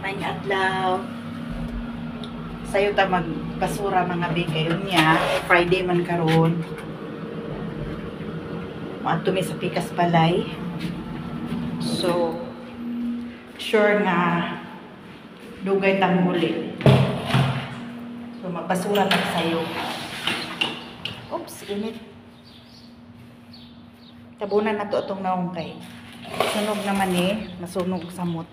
May adlaw. Sayo ta magbasura mga bikayon niya. Friday man karon. Maadto mi sa pikas balay. So, sure nga dugay tang muli. So, magbasura ta sayo. Oops, init. Tabunan na to itong naungkay. Sunog naman masunog samot.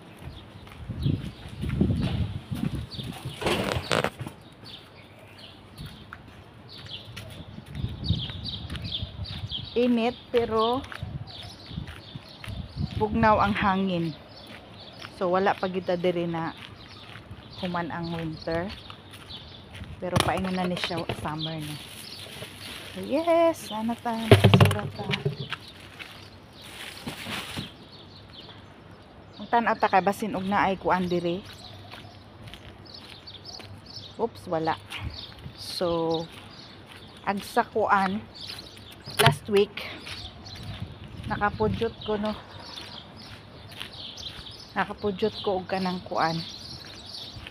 Init pero bugnaw ang hangin. So wala pa kita diri na human ang winter. Pero paingon na ni siya summer na. So yes, sana ta basura ta. Ang tan-aw ta kay basin og naay kuan diri. Oops, wala. So agsa kuan last week nakapudyot ko og kanang kuan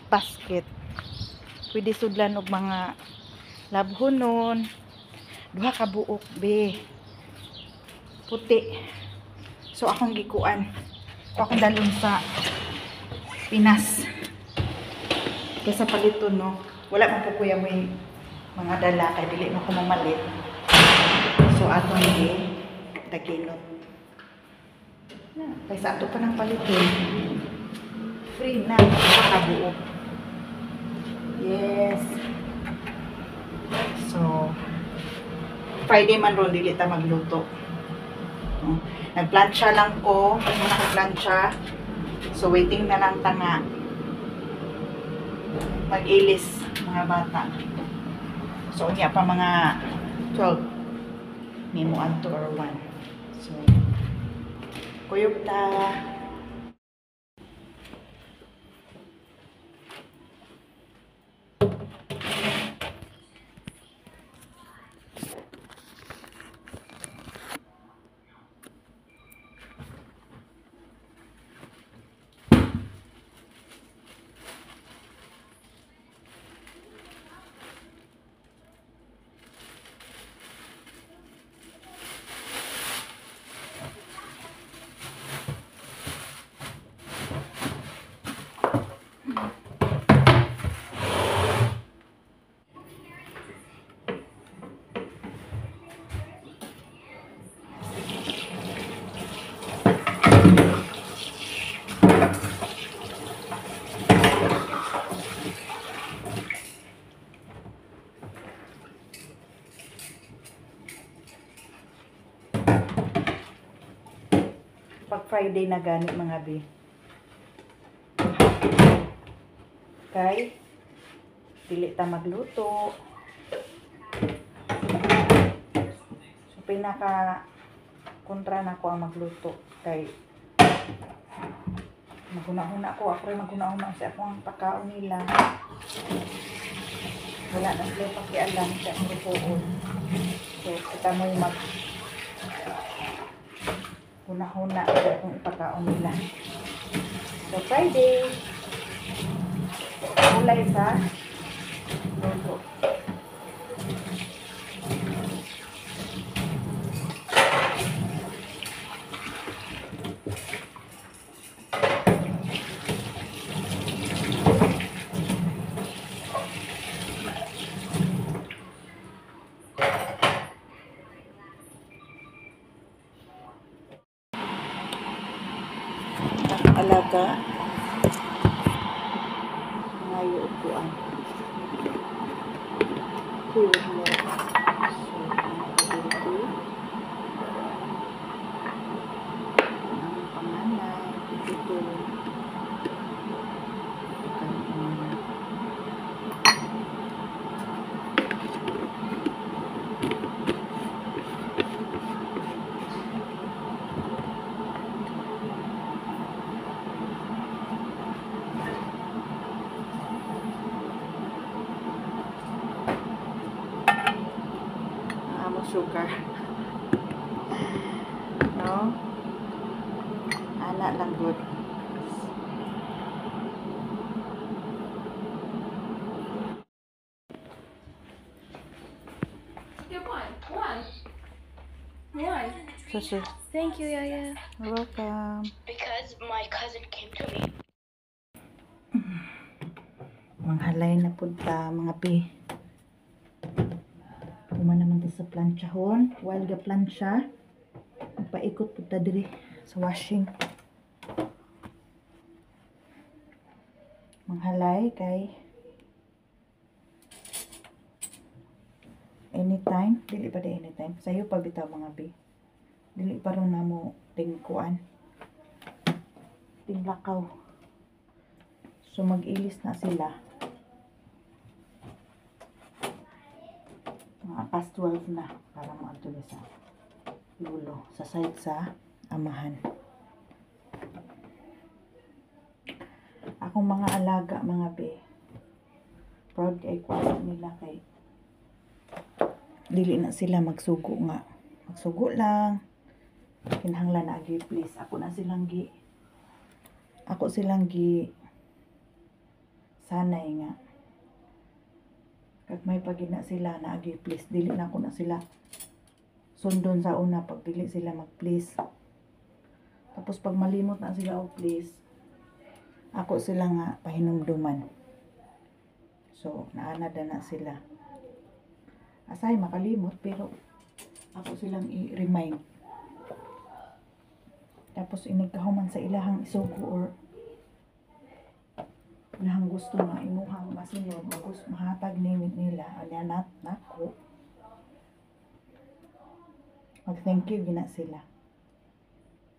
basket, pwede sudlan og mga labhonon, duha ka buok be puti. So akong gikuan, akong dalon sa Pinas kaysa paliton wala man po kuya mo mga dala kay dili mo ko mamalit. So, atong taginot. Kaysa ato pa ng palitin. Free na. Makabuo. Yes. So, Friday man ron, dili ta magluto. Nagplansya lang ko. Pag mo nakaplansya. So, waiting na lang ta nga mag-ilis mga bata. So, unya pa mga 12. Nimo anto or 1. So, kuyog ta. Pag Friday na ganit mga bi. Okay? Dili ta magluto. So pinaka kontra na ko ang magluto kay maguna-huna ko. Ako rin maguna-huna sa akong pagkaon nila. Wala na sila pakialam sa akong lutoon. So kita mo yung huna-huna sa akong ipagkaon nila. So Friday, ulay sa luto. Alaga ngayon upuan kuwag mo so dito ang panganay dito mo sugar. No? Ana lang good. Why? So, Thank you, Yaya. you're welcome. Because my cousin came to me. Manghalay na po ta, mga pi. Uma naman ta sa planchahon. While ga plancha, paikot po ta diri sa washing. Manghalay kay anytime, dili pa di anytime. Sayo pa bitaw mga pi. Dili pa ron na mo tingkuan. Tinglakaw. So mag-ilis na sila. Mga past 12 na para mo ato sa lulo sa side sa amahan. Akong mga alaga mga be, proud kay kuha nila kay dili na sila magsugo nga. Magsugo lang. Kinahanglan na agi please. Ako silang gi sanay nga. Kag may pagina sila na agi please, dili na ako na sila sundon sa una pag dili sila mag please. Tapos pag malimot na sila og please, ako sila nga pahinumduman. So naanad na sila. Asay makalimot pero ako silang i-remind. Tapos inigkahuman sa ilahang isugo or ilahang gusto nga imuhang masunod mahatag nila anya nako mag thank you gina sila.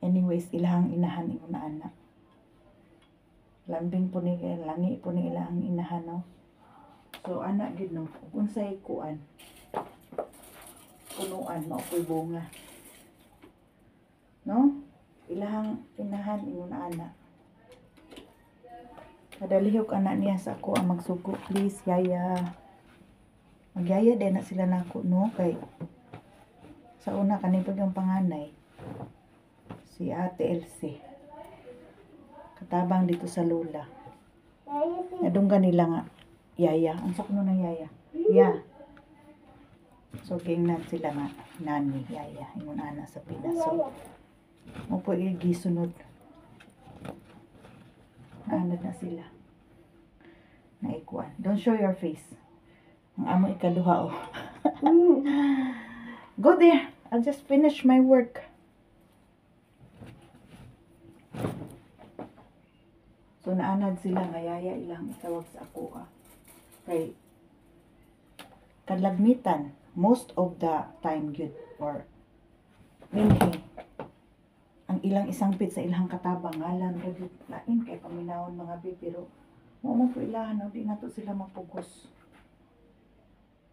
Anyways ilahang inahan ingon na anak lambing po ni langi po ni ilahang inahan no. So anak gid no unsay kuan punuan maopoy bunga no ilahang inahan ingon na anak. Kadalihok anak niya sa ako ang magsugo. Please, yaya. Magyaya din na sila nako no? Kay sa una kanipag ang panganay. Si Ate Elsie. Katabang dito sa lula. Nadunggan nila nga. Yaya. Ang sakno na yaya. Yeah. So, gingnan sila nga. Nani, yaya. Ingon ana sa Pinas. So, mo po gisunod. Anad na sila. Naikuan. Don't show your face. Ang amo ikaduha oh. Go there. I'll just finish my work. So naanad sila nga yaya ilang itawag sa ako kay kadlagmitan most of the time good or minhi ang ilang isang pit sa ilang katabang ngalan ragit lain kay paminawon mga bi pero mo po ilahan no di nato sila mapugos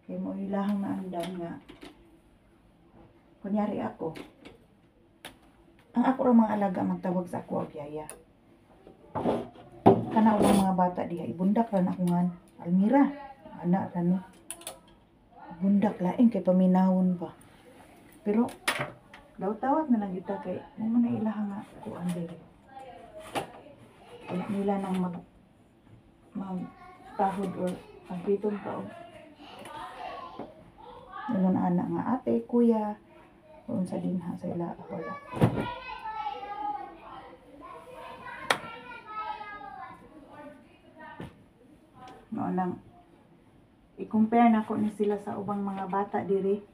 kay mo ilahang naandan nga kunyari ako ang ako ra mga alaga magtawag sa ako og yaya kana ubang mga bata diha ibundak ra na ako ngan Almira anak ra no bundak lain kay paminawon pa pero daw tawag na lang kita kay mo na ilaha nga kuan diri. Wala nila nang magtahod or magpiton pa og. Ingon anak nga ate, kuya, kung sa dinha sa ila wala. No lang i-compare na ko ni sila sa ubang mga bata diri.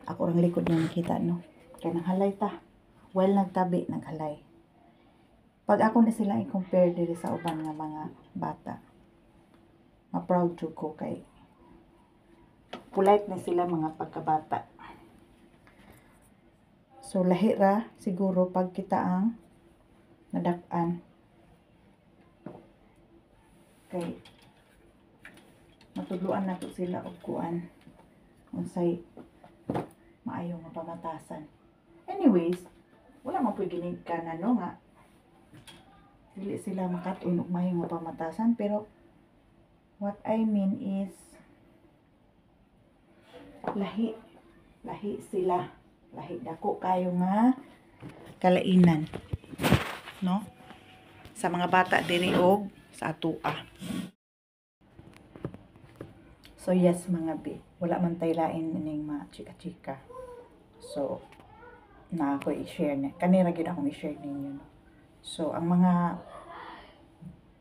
Ako rang likod niya nakita no. Kaya nanghalay ta. Well nagtabi, naghalay. Pag ako na sila i-compare diri sa uban nga mga bata. Ma-proud jud ko kay polite na sila mga pagkabata. So lahi ra siguro pag kita ang nadak-an. Kay matudluan na to sila og kuan. Unsay maayo nga pamatasan. Anyways, wala man po'y ginig ka na no nga. Dili sila makatun og maayo nga pamatasan pero what I mean is lahi lahi sila, lahi dako kayo nga kalainan, no, sa mga bata diri og sa atoa. So yes mga bi, wala man tay lain ining mga chika-chika. So na ako i-share na kanira gyud akong i-share ninyo, no? So ang mga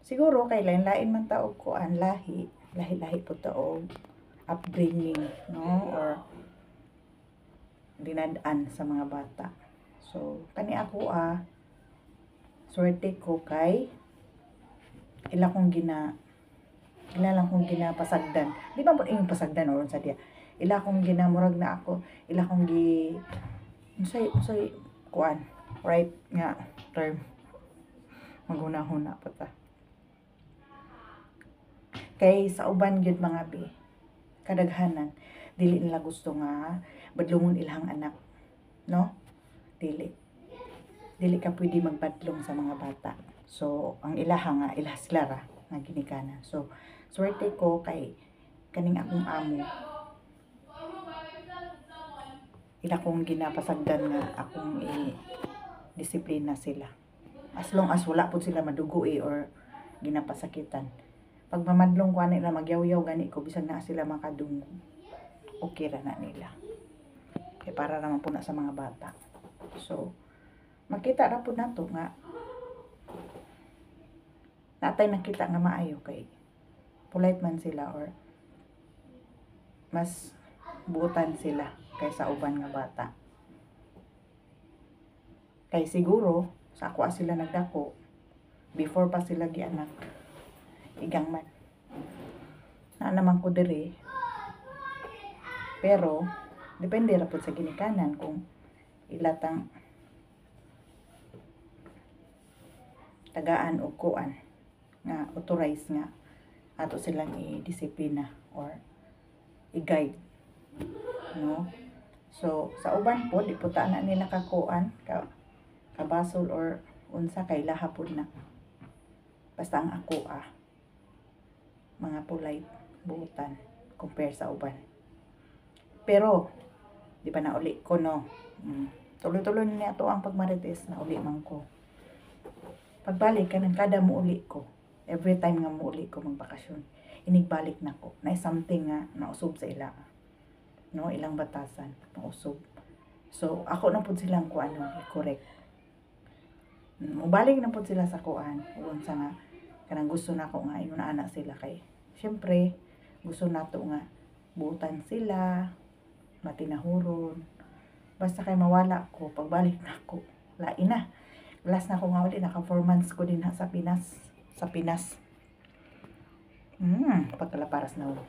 siguro kay lain-lain man ta og kuan lahi po ta og upbringing, no, or dinadaan sa mga bata. So kani ako swerte ko kay ila lang kong ginapasagdan. Di ba po yung pasagdan or sa dia? Ila kong ginamurag na ako, ila kong unsay kuan, right nga term. Maghuna-huna pa ta. Kay sa uban gyud mga bi, kadaghanan dili nila gusto nga badlongon ilang anak, no? Dili ka pwede magbadlong sa mga bata. So ang ilaha nga ilah sila ra nga ginikanan. So swerte ko kay kaning akong amo, ila kong ginapasagdan nga akong disiplina sila. As long as wala po sila madugo or ginapasakitan. Pag mamadlong ko nila magyaw-yaw gani ko bisag na sila makadungog, okay ra na nila. Kay para naman po na sa mga bata. So makita ra po nato nga natay nakita nga maayo kay polite man sila or mas buotan sila kaysa uban nga bata. Kay siguro sa ako sila nagdako before pa sila gianak. Igang man. Na naman ko diri. Pero depende ra pud sa ginikanan kung ilatang tagaan o kuan nga authorized nga ato silang i-disiplina or i-guide, no? So sa uban po di po ta na nila kakuan kabasol or unsa kay laha pud na basta ang ako mga polite buutan compare sa uban. Pero di pa na uli ko, no? Tuloy-tuloy ni ato ang pagmarites na uli man ko. Pagbalik ka ng kada mo uli ko, every time nga mo uli ko magbakasyon, inigbalik na ko na something nga nausob sa ila, no, ilang batasan nausob. So ako na pud silang kuan correct. Mubalik na pud sila sa kuan unsa nga kanang gusto nako nga ingon ana sila kay syempre gusto nato nga buutan sila, matinahuron. Basta kay mawala ko pagbalik na ko lain na. Last na ko nga uli naka 4 months ko din sa Pinas. Pagkalaparas na ulo.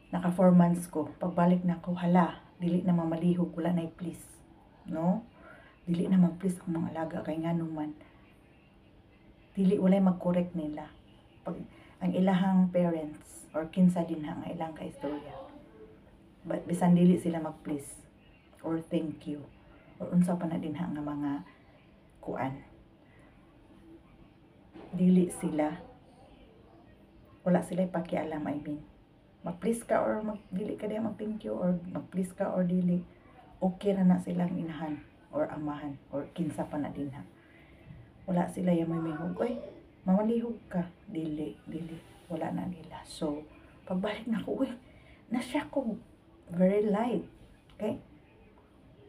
Naka 4 months ko. Pagbalik na ko, hala, dili na mamalihog, wala na please. No? Dili na mag-please ang mga alaga kay nga naman. Dili walay mag-correct nila. Pag ang ilahang parents or kinsa din ang ilang kaistorya. But bisan dili sila mag-please or thank you or unsa pa na din nga mga kuan. Dili sila wala sila pakialam, I mean. Mag-please ka or dili ka diya mag-thank you or mag-please ka or dili. Okay ra na silang inahan or amahan or kinsa pa na din ha. Wala sila yung may mihog. Oy, mamalihog ka. Dili. Wala na nila. So, pagbalik na ko, nasya ko. Very light. Okay?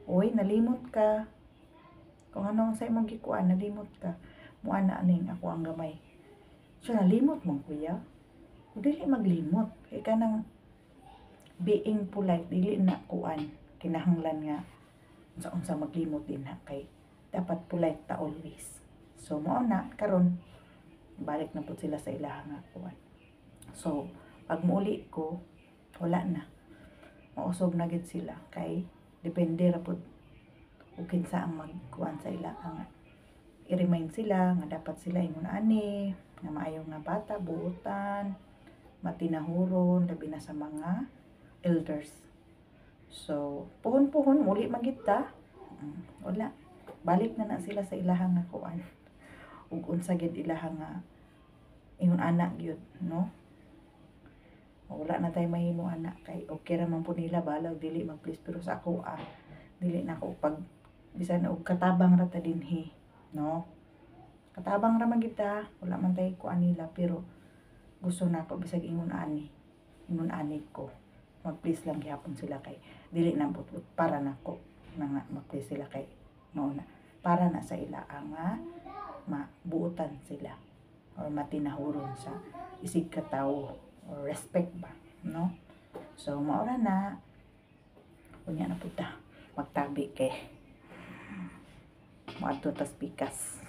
Uy, nalimot ka. Kung anong sa imong gikuan, nalimot ka. Muana aning ako ang gamay. So, nalimot mong kuya. Kung dili maglimot. Kaya ka nang being polite, dili na kuan. Kinahanglan nga unsa maglimot din ha. Kay dapat polite ta always. So, mauna, karon balik na po sila sa ilaha nga kuwan. So, pag muuli ko, wala na. Mausob na gid sila. Kay, depende ra po kung kinsa ang magkuwan sa ilaha nga. I-remind sila nga dapat sila ingon ani, nga maayo nga bata, buutan, matinahuron, labi na sa mga elders. So, puhon-puhon, muli magita. Wala. Balik na sila sa ilaha nga kuwan. Ug unsa gid ilaha nga ingon anak gyud, no? Wala na tayo mahimo anak kay okay ra man po nila balaw dili mag-please pero sa ako dili na ako pag bisan og katabang ra ta dinhi, no? Katabang ra man kita, wala man tay ko anila pero gusto na ako bisag ingon ani ko. Mag-please lang gyapon sila kay dili na pud para nako na nga mag-please sila kay mao na para na sa ila ang mabuutan sila or matinahuron sa isig ka tawo or respect ba, no? So maura na unya na pud ta magtabi kay moadto tas pikas.